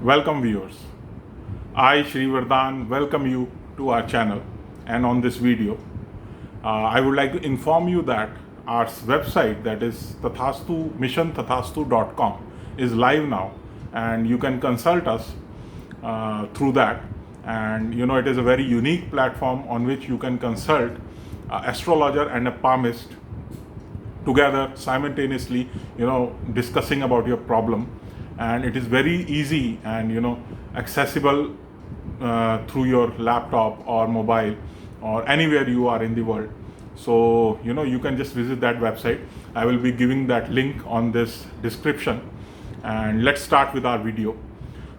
Welcome viewers. I Shri Vardhan welcome you to our channel, and on this video I would like to inform you that our website, that is Tathastu missiontathastu.com, is live now, and you can consult us through that. And it is a very unique platform on which you can consult an astrologer and a palmist together simultaneously, discussing about your problem. And it is very easy and accessible through your laptop or mobile or anywhere you are in the world. So you can just visit that website. I will be giving that link on this description, and let's start with our video.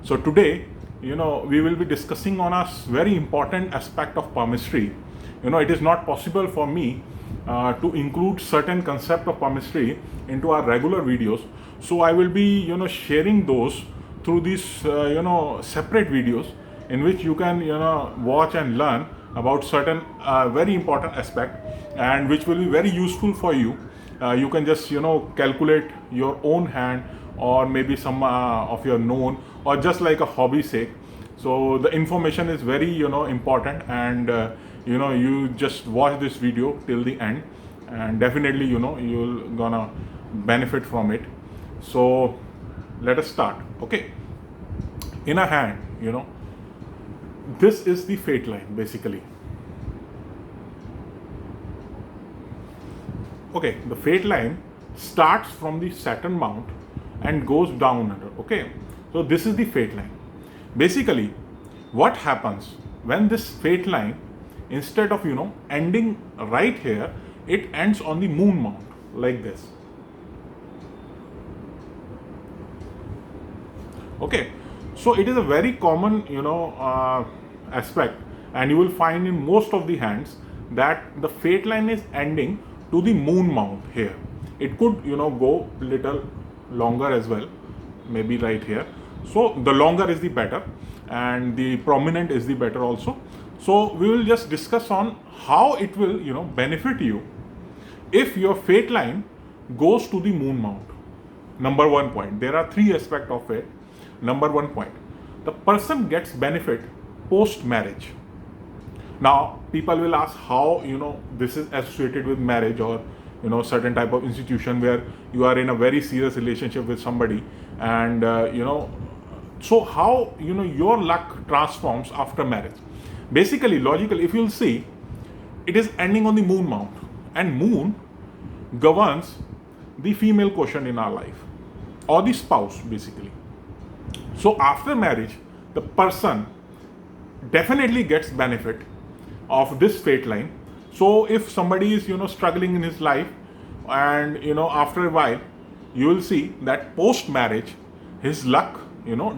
So today we will be discussing on a very important aspect of palmistry. It is not possible for me to include certain concept of palmistry into our regular videos, so I will be sharing those through these separate videos in which you can watch and learn about certain very important aspect, and which will be very useful for you. You can just calculate your own hand, or maybe some of your known, or just like a hobby sake. So the information is very important, and you just watch this video till the end, and definitely you'll gonna benefit from it. So let us start. Okay, in a hand, this is the fate line basically. Okay, the fate line starts from the Saturn mount and goes down under. Okay, so this is the fate line. Basically, what happens when this fate line, instead of ending right here, it ends on the moon mount like this. Okay, so it is a very common aspect, and you will find in most of the hands that the fate line is ending to the moon mount here. It could go little longer as well, maybe right here. So the longer is the better, and the prominent is the better also. So we will just discuss on how it will benefit you if your fate line goes to the moon mount. Number one point, there are three aspects of it. Number one point, the person gets benefit post marriage. Now people will ask how this is associated with marriage, or certain type of institution where you are in a very serious relationship with somebody, and so how your luck transforms after marriage. Basically, logically, if you'll see, it is ending on the moon mount, and moon governs the female quotient in our life, or the spouse basically. So after marriage, the person definitely gets benefit of this fate line. So if somebody is struggling in his life, and after a while you will see that post marriage his luck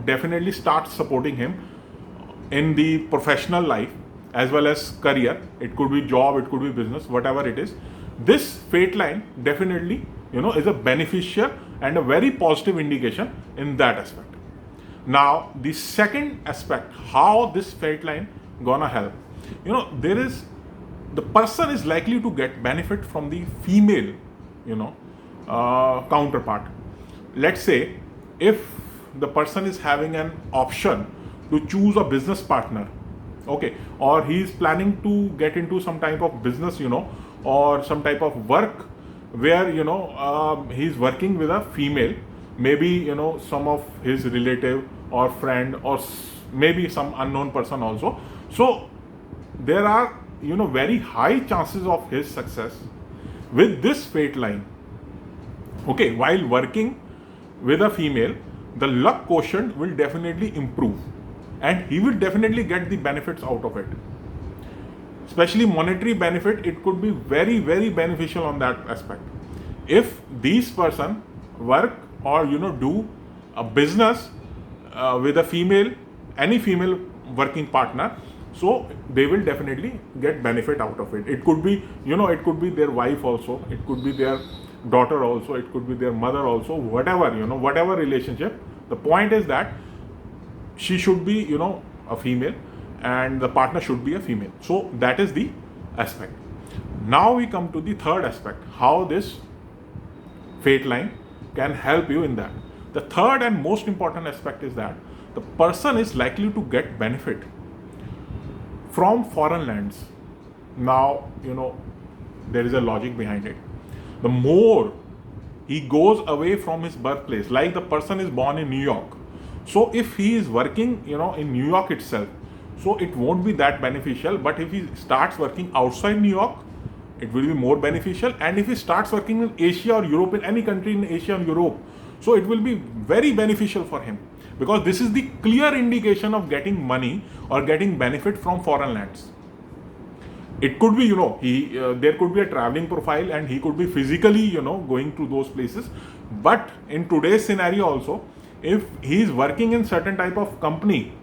definitely starts supporting him in the professional life as well as career. It could be job, it could be business, whatever it is. This fate line definitely is a beneficial and a very positive indication in that aspect. Now the second aspect, how this fate line gonna help, there is, the person is likely to get benefit from the female counterpart. Let's say if the person is having an option to choose a business partner, okay, or he is planning to get into some type of business, or some type of work where he is working with a female, maybe some of his relative or friend, or maybe some unknown person also. So there are very high chances of his success with this fate line. Okay, while working with a female, the luck quotient will definitely improve, and he will definitely get the benefits out of it, especially monetary benefit. It could be very, very beneficial on that aspect. If these person work or do a business with a female, any female working partner, so they will definitely get benefit out of it. It could be it could be their wife also, it could be their daughter also, it could be their mother also, whatever whatever relationship. The point is that she should be a female, and the partner should be a female. So that is the aspect. Now we come to the third aspect, how this fate line can help you in that. The third and most important aspect is that the person is likely to get benefit from foreign lands. Now, there is a logic behind it. The more he goes away from his birthplace, like the person is born in New York, so if he is working, in New York itself, so it won't be that beneficial. But if he starts working outside New York, it will be more beneficial. And if he starts working in Asia or Europe, in any country in Asia or Europe, so it will be very beneficial for him, because this is the clear indication of getting money or getting benefit from foreign lands. It could be, there could be a traveling profile and he could be physically, going to those places. But in today's scenario also, if he is working in certain type of company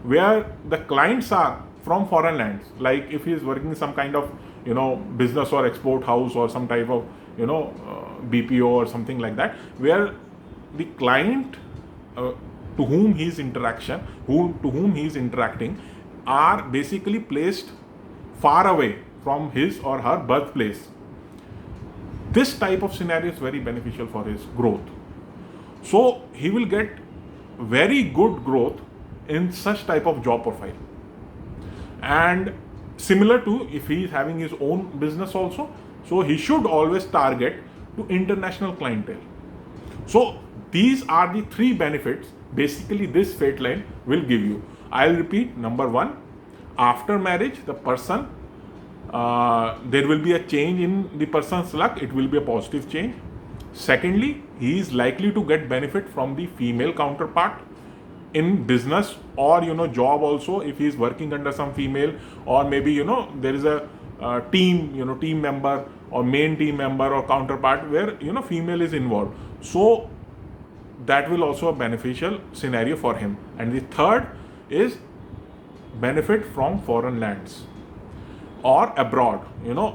where the clients are from foreign lands, like if he is working in some kind of, business or export house or some type of, BPO or something like that, where the client to whom he is interacting are basically placed far away from his or her birthplace, this type of scenario is very beneficial for his growth. So he will get very good growth in such type of job profile. And similar to if he is having his own business also, so he should always target to international clientele. So these are the three benefits basically this fate line will give you. I'll repeat. Number one, after marriage, the person, there will be a change in the person's luck. It will be a positive change. Secondly, he is likely to get benefit from the female counterpart in business or job also. If he is working under some female, or maybe there is a team team member or main team member or counterpart where female is involved, so that will also a beneficial scenario for him. And the third is benefit from foreign lands or abroad.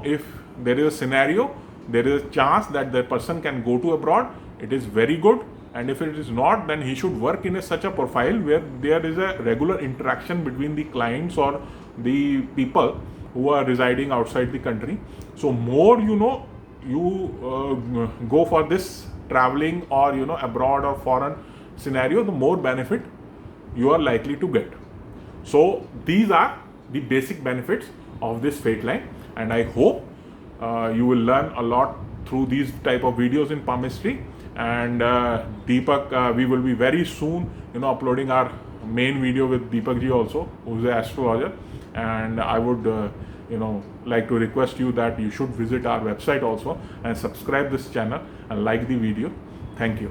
If there is a scenario, there is a chance that the person can go to abroad, it is very good. And if it is not, then he should work in such a profile where there is a regular interaction between the clients or the people who are residing outside the country. So more you go for this traveling or abroad or foreign scenario, the more benefit you are likely to get. So these are the basic benefits of this fate line, and I hope you will learn a lot through these type of videos in palmistry. And Deepak, we will be very soon uploading our main video with Deepak ji also, who is an astrologer. And I would like to request you that you should visit our website also and subscribe this channel and like the video. Thank you.